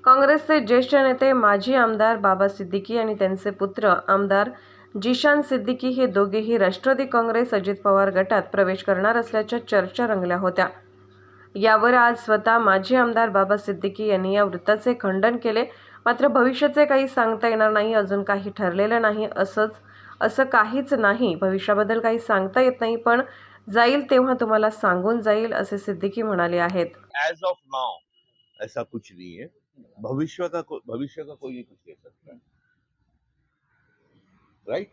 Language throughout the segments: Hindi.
काँग्रेसचे ज्येष्ठ नेते माजी आमदार बाबा सिद्दीकी आणि त्यांचे पुत्र आमदार जिशान सिद्दीकी हे दोघेही राष्ट्रवादी काँग्रेस अजित पवार गटात प्रवेश करणार असल्याच्या चर्चा रंगल्या होत्या। यावर आज स्वतः माजी आमदार बाबा सिद्दीकी यांनी या वृत्ताचे खंडन केले। मात्र भविष्याचे काही सांगता येणार नाही, अजून काही ठरलेलं नाही, असं काहीच नाही, भविष्याबद्दल काही सांगता येत नाही, पण जाईल तेव्हा तुम्हाला सांगून जाईल, असे सिद्दीकी म्हणाले आहेत। एज ऑफ नाउ ऐसा कुछ नहीं है। भविष्य का कोई नहीं कुछ कह सकता है, राइट।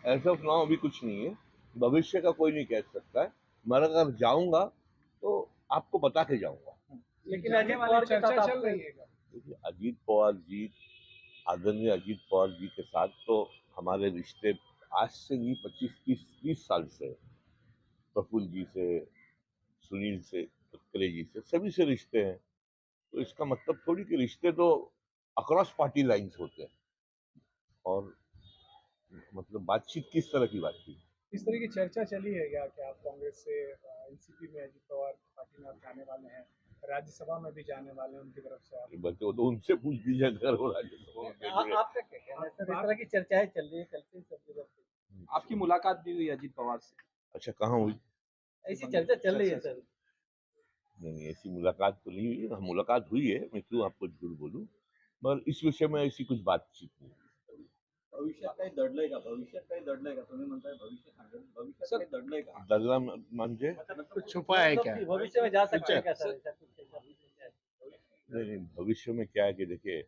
एज ऑफ नाउ अभी कुछ नहीं है, भविष्य का कोई नहीं कह सकता है। मगर अगर जाऊंगा तो आपको बता के जाऊंगा। लेकिन अजीत पवार के साथ चल रही है। देखिए, अजीत पवार जी, आदरणीय अजीत पवार जी के साथ तो हमारे रिश्ते आज से नहीं 25-30 साल से, प्रफुल्ल जी से, सुनील से, तत्करे जी से, सभी से रिश्ते हैं। तो इसका मतलब थोड़ी कि रिश्ते तो अक्रॉस पार्टी लाइंस होते हैं। और मतलब बातचीत किस तरह की बातचीत? इस तरह की चर्चा चली है क्या कि आप कांग्रेस से एनसीपी में अजीत पवार पार्टी में आप जाने वाले हैं, राज्यसभा में भी जाने वाले हैं उनकी तरफ से आप? बच्चे वो तो उनसे पूछ लीजिए अगर वो राज्यसभा में। आपका क्या कहना है सर? इस तरह की चर्चाएं चल रही है कल से सब जगह। आपकी मुलाकात भी हुई अजीत पवार से? अच्छा, कहाँ हुई? ऐसी चर्चा चल रही है सर। नहीं, ऐसी मुलाकात तो नहीं हुई। हाँ, मुलाकात हुई है, मैं क्यों आपको झूठ बोलूं, मगर इस विषय में ऐसी कुछ बातचीत नहीं। भविष्यात काही दडलंय का? तुम्ही म्हणताय भविष्य सांगेल, भविष्यात काही दडलंय का? दलना म्हणजे कुछ छुपा है क्या? भविष्य में जा सकते हैं क्या सर? नहीं, भविष्य में क्या है कि देखिए,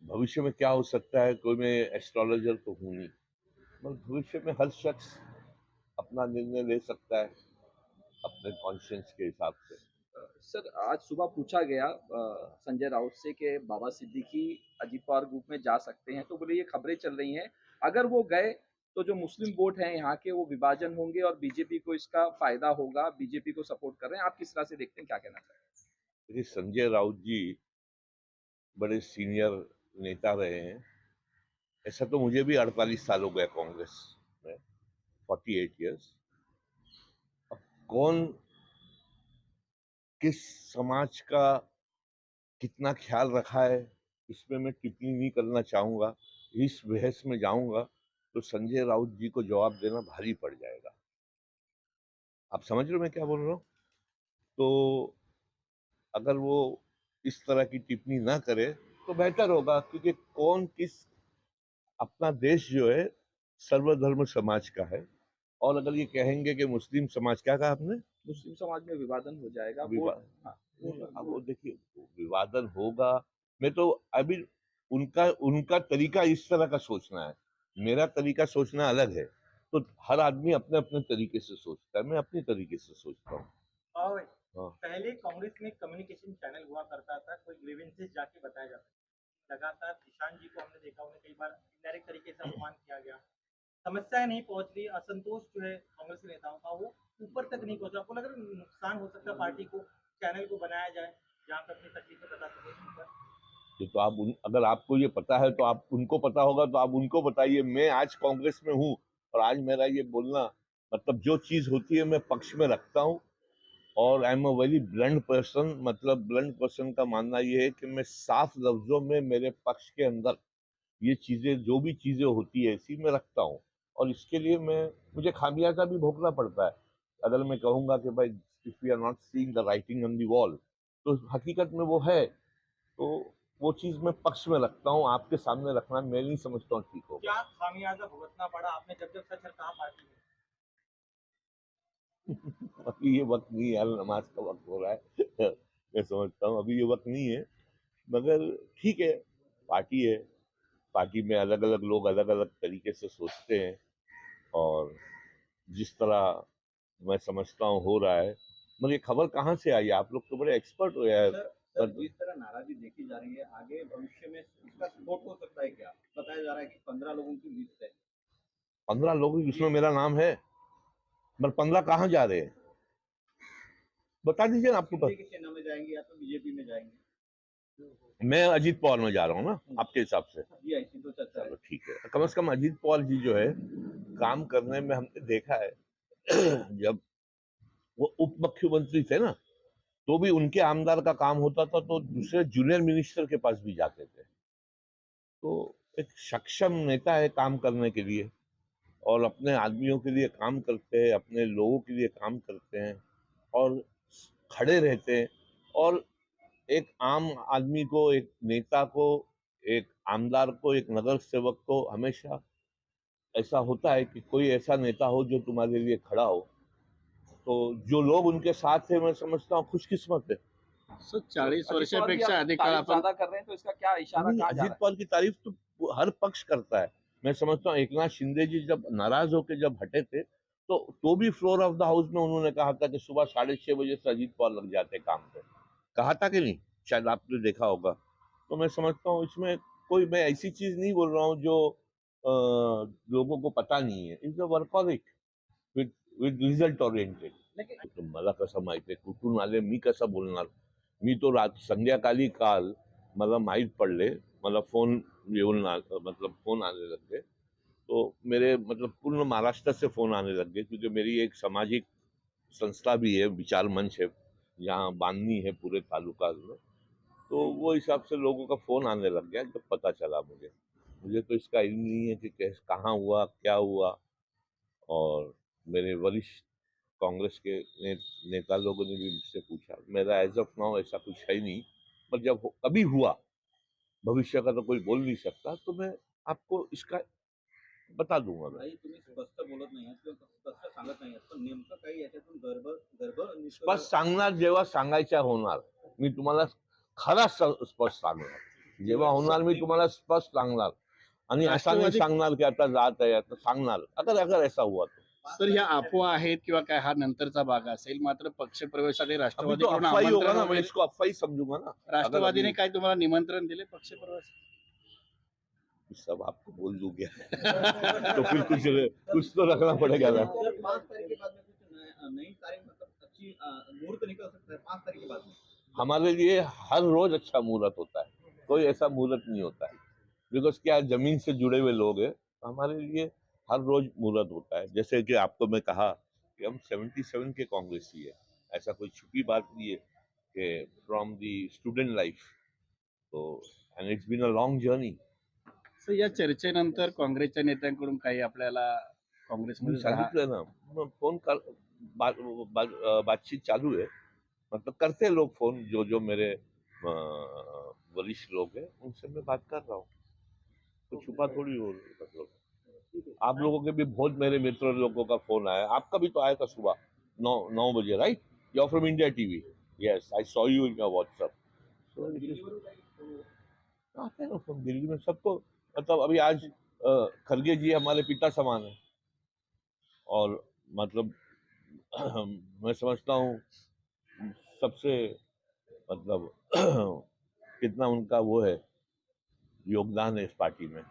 भविष्य में क्या हो सकता है, कोई मैं एस्ट्रोलॉजर तो हूँ नहीं, मगर भविष्य में हर शख्स अपना निर्णय ले सकता है अपने कॉन्शियंस के हिसाब से। सर, आज सुबह पूछा गया संजय राउत से कि बाबा सिद्दीकी अजीत पवार ग्रुप में जा सकते हैं, तो बोले ये खबरें चल रही हैं, अगर वो गए तो जो मुस्लिम वोट हैं यहाँ के वो विभाजन होंगे और बीजेपी को इसका फायदा होगा, बीजेपी को सपोर्ट कर रहे हैं। आप किस तरह से देखते हैं, क्या कहना चाहेंगे? देखिए, संजय राउत जी बड़े सीनियर नेता रहे हैं। ऐसा तो मुझे भी 48 साल हो गया कांग्रेस में, 48 ईयर्स। अब कौन किस समाज का कितना ख्याल रखा है, इसमें मैं टिप्पणी नहीं करना चाहूँगा। इस बहस में जाऊँगा तो संजय राउत जी को जवाब देना भारी पड़ जाएगा। आप समझ रहे हो मैं क्या बोल रहा हूँ? तो अगर वो इस तरह की टिप्पणी ना करे तो बेहतर होगा, क्योंकि कौन किस, अपना देश जो है सर्वधर्म समाज का है। और अगर ये कहेंगे कि मुस्लिम समाज, क्या कहा आपने? मुस्लिम समाज में विभाजन हो जाएगा। हाँ, अब वो देखिए, विवादन होगा। मैं तो अभी उनका उनका तरीका इस तरह का सोचना है, मेरा तरीका सोचना अलग है। तो हर आदमी अपने अपने तरीके से सोचता है, मैं अपने तरीके से सोचता हूँ। हाँ। पहले कांग्रेस में कम्युनिकेशन चैनल हुआ करता था, कोई ग्रीवेंसेस जाके बताया जाता था। लगातार निशान जी को हमने देखा, उन्हें कई बार इनडायरेक्ट तरीके से अपमान किया गया, समस्याएं नहीं पहुंच रही, असंतोष जो है कांग्रेस के नेताओं का वो ऊपर तक नहीं पहुंचा। आपको लग रहा है नुकसान हो सकता है पार्टी को, चैनल को बनाया जाए जहाँ पे अपनी तकलीफें बता सके? ये तो आप अगर आपको ये पता है तो आप उनको पता होगा, तो आप उनको बताइए। मैं आज कांग्रेस में हूँ और आज मेरा ये बोलना, मतलब जो चीज होती है मैं पक्ष में रखता हूँ। और I am a very blunt person, मतलब ब्लंट पर्सन का मानना ये है कि मैं साफ लफ्जों में मेरे पक्ष के अंदर ये चीजें, जो भी चीजें होती है ऐसी मैं रखता हूँ। और इसके लिए मुझे खामियाजा भी भोगना पड़ता है। अगर मैं कहूँगा कि भाई if we are not seeing the writing on the wall, तो हकीकत में वो है। तो वो चीज मैं पक्ष में रखता हूँ, आपके सामने रखना मैं नहीं समझता हूँ ठीक होगा। क्या खामियाजा भुगतना पड़ा आपने जब जब सच कहा पार्टी में? अभी ये वक्त नहीं है यार, नमाज का वक्त हो रहा है। मैं समझता हूँ अभी ये वक्त नहीं है, मगर ठीक है, पार्टी है। पार्टी में अलग अलग लोग अलग अलग तरीके से सोचते हैं, और जिस तरह मैं समझता हूँ हो रहा है। मगर ये खबर कहाँ से आई? आप लोग तो बड़े एक्सपर्ट हो यार। सर, जिस तरह नाराजगी देखी जा रही है, आगे भविष्य में इसका सपोर्ट हो सकता है क्या? बताया जा रहा है कि 15 लोगों की लिस्ट है। 15 लोग, इसमें मेरा नाम है, मगर 15 कहाँ जा रहे हैं बता दीजिए ना, आपको शिंदे की सेना में जाएंगे या तो बीजेपी में जाएंगे? मैं अजीत पवार में जा रहा हूँ ना, आपके हिसाब से। जी, ऐसी तो चर्चा है। चलो ठीक है, कम से कम अजीत पवार जी जो है काम करने में हमने देखा है। जब वो उप मुख्यमंत्री थे ना, तो भी उनके आमदार का काम होता था तो दूसरे जूनियर मिनिस्टर के पास भी जाते थे। तो एक सक्षम नेता है काम करने के लिए और अपने आदमियों के लिए काम करते हैं, अपने लोगों के लिए काम करते हैं और खड़े रहते हैं। और एक आम आदमी को, एक नेता को, एक आमदार को, एक नगर सेवक को हमेशा ऐसा होता है कि कोई ऐसा नेता हो जो तुम्हारे लिए खड़ा हो। तो जो लोग उनके साथ थे, मैं समझता हूँ खुशकिस्मत है। सर 40 अजित पवार भी वर्षापेक्षा आप अधिक काळ तारीफ आपण ज्यादा कर रहे हैं तो इसका क्या इशारा नहीं, कहाँ जा अजित रहा है? पवार की तारीफ तो हर पक्ष करता है। मैं समझता हूँ एकनाथ शिंदे जी जब नाराज होकर जब हटे थे तो भी फ्लोर ऑफ द हाउस में उन्होंने कहा था कि सुबह 6:30 बजे से अजित पवार लग जाते काम पे। कहा था कि नहीं? शायद आपने देखा होगा। तो मैं समझता हूँ इसमें कोई, मैं ऐसी चीज नहीं बोल रहा हूँ जो लोगों को पता नहीं है। Is a workaholic with result oriented. मला कसं माहितीये कुठून आले, मी कसं बोलणार? मी तो संध्याकाळी काल मला माहीत पडले, मला फोन मतलब फोन आने लग गए। तो मेरे मतलब पूर्ण महाराष्ट्र से फोन आने लग गए क्योंकि मेरी एक सामाजिक संस्था भी है, विचार मंच है, यहाँ बांधनी है पूरे तालुका में। तो वो हिसाब से लोगों का फोन आने लग गया जब पता चला मुझे तो इसका इल्म नहीं है कि कहाँ हुआ, क्या हुआ। और मेरे वरिष्ठ कांग्रेस के नेता लोगों ने भी मुझसे पूछा। मेरा एज ऑफ नाउ ऐसा कुछ है नहीं, पर जब कभी हुआ, भविष्य का तो कोई बोल नहीं सकता, तो मैं आपको इसका बता दूंगा मैं। नाही तुम्ही स्पष्ट बोलत नाही आहात किंवा स्पष्ट सांगत नाही आहात पण नेमकं काही याच्यातून गर्भ स्पष्ट सांगणार जेव्हा सांगायच्या होणार, मी तुम्हाला खरा स्पष्ट सांगणार। जेव्हा होणार मी तुम्हाला स्पष्ट सांगणार आणि असा नाही राष्ट्रवादी- सांगणार की आता जात आहे, आता सांगणार अगर ऐसा हुआ तो। सर ह्या अफवा आहेत किंवा काय हा नंतरचा भाग असेल मात्र पक्षप्रवेशासाठी अभी तो राष्ट्रवादीकडून अफवाही होगा आमंत्रण ना, मैं वगैरे- इसको अफवाही समझूंगा ना। राष्ट्रवादीने अगर काय तुम्हाला निमंत्रण दिले पक्षप्रवेश अभी सब आपको बोल दूं क्या तो फिर कुछ तो रखना पड़ेगा ना। 5 तारीख के बाद में कुछ नई तारीख मतलब अच्छी मुहूर्त निकल सकता है 5 तारीख के बाद में। हमारे लिए हर रोज अच्छा मुहूर्त होता है, कोई ऐसा मुहूर्त नहीं होता है। बिकॉज क्या जमीन से जुड़े हुए लोग हैं, हमारे लिए हर रोज मुहूर्त होता है। जैसे कि आपको मैं कहा कि हम 77 के कांग्रेसी है, ऐसा कोई छुपी बात नहीं है कि फ्रॉम दी स्टूडेंट लाइफ। तो and it's been a long journey. Sir या चर्चेनंतर काँग्रेसच्या नेत्यांकडून काही आपल्याला मी काँग्रेसमध्ये सांगितलं ना, मग फोन कर बातचीत चालू है। मतलब करते हैं लोग फोन, जो मेरे वरिष्ठ लोग हैं उनसे मैं बात कर रहा हूँ। तो छुपा थोड़ी हो मतलब। आप लोगों के भी बहुत मेरे मित्र लोगों का फोन आया, आपका भी तो आया था सुबह 9 बजे, right? You are from India TV. Yes, I saw you in your WhatsApp. आते हैं फोन दिल्ली में सबको। मतलब अभी आज खरगे जी हमारे पिता समान है और मतलब मैं समझता हूँ सबसे मतलब कितना उनका वो है योगदान है इस पार्टी में।